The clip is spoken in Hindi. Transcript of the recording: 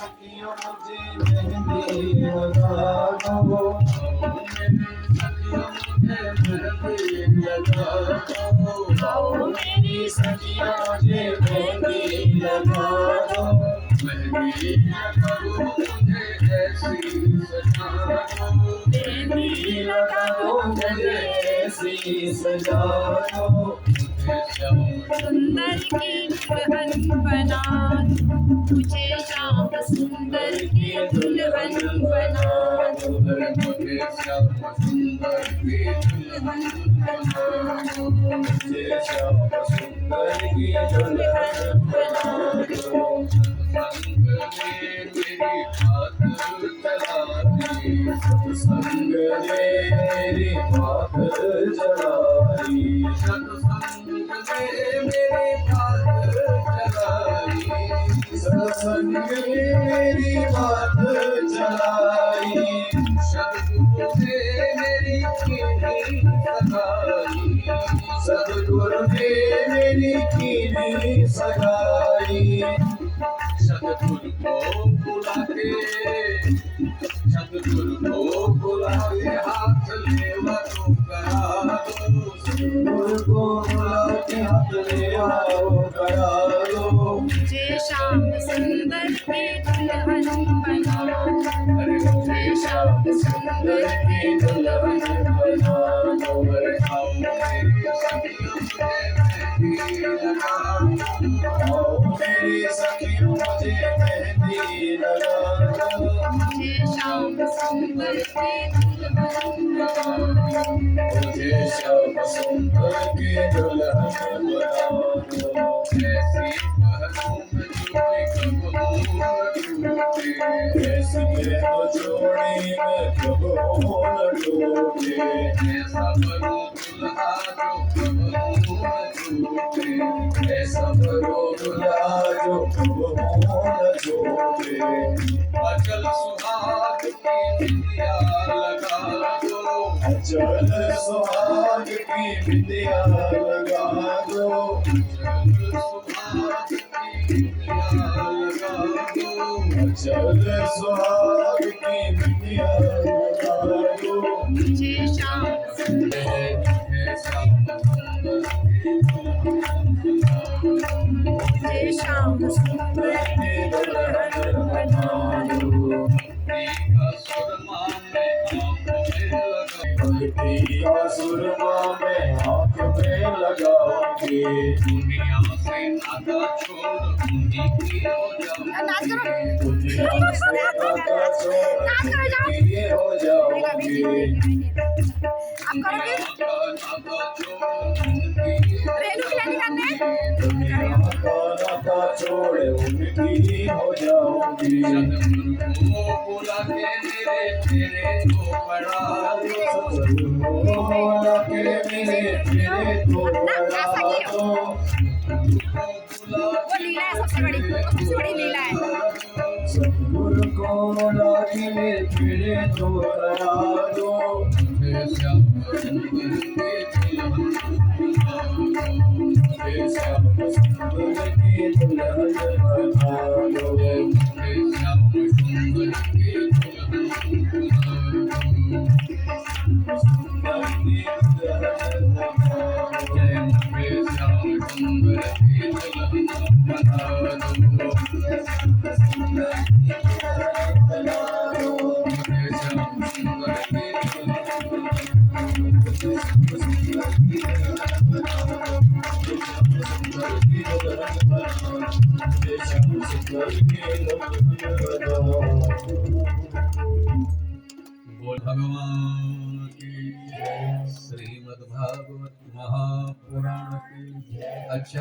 सखियों मुझे मेहंदी लगा दो, आओ मेरी सखियों मुझे मेहंदी लगा दो, मेहंदी लगा दो मुझे ऐसी सजा दो, मेहंदी लगा दो मुझे ऐसी सजा दो, सुंदर की दुल्हन बना मुझे श्याम सुंदर की दुल्हन बना मुझे श्याम सुंदर की दुल्हन बना दो, मुझे श्याम सुंदर की दुल्हन बना दो, संग में मेरी बात चला दी, संग में मेरी बात चला दी, सत्संग में मेरी बात चलाई, सत्संग में मेरी बात चलाई, सदगुरु ने मेरी कीनी सगाई, सदगुरु ने मेरी कीनी सगाई, सदगुरु को बुला के, सदगुरु को बुला के हाथ लेवा तो करा दो, सदगुरु को बुला के हाथ लेवा करा दो, मुझे श्याम सुंदर की दुल्हन बना मुझे श्याम सुंदर की दुल्हन बना दो, आओ मेरी सखियों मुझे मेहंदी लगा दो, मुझे श्याम सुंदर की दुल्हन बना मुझे श्याम सुंदर की दुल्हन बना दो, ऐसी पहलू में ऐसी तो जोड़ी में कबो न टूटे, ऐसा बनो दुल्हा जो कबो न टूटे, ऐसा बनो दुल्हा जो कबो न टूटे, अचल सुहाग की बिंदिया लगा दो, अचल सुहाग की बिंदिया लगा दो, अचल सुहाग की बिंदिया लगा दो, अचल सुहाग की बिंदिया लगा दो, मुझे श्याम मुझे श्याम सुंदर की दुल्हन बना दो सुरमा में आँख में लगाओगे, दुनिया से नाता छोड़ उन्हीं की हो जाओगे, दुनिया से नाता छोड़ उन्हीं हो जाओगे, दुनिया का नाता छोड़ उनकी हो जाओगी, सदगुरु को बुला के मेरे को पढ़ा दो, सदगुरु को बुला के मेरे को पढ़ा दो, वो लीला है सबसे बड़ी लीला है सदगुरु को बुला के मेरे को पढ़ा दो, मुझे श्याम सुंदर की दुल्हन बना दो, मुझे श्याम सुंदर की दुल्हन बना बोल भगवान की श्रीमद् भागवत महापुराण की अच्छा।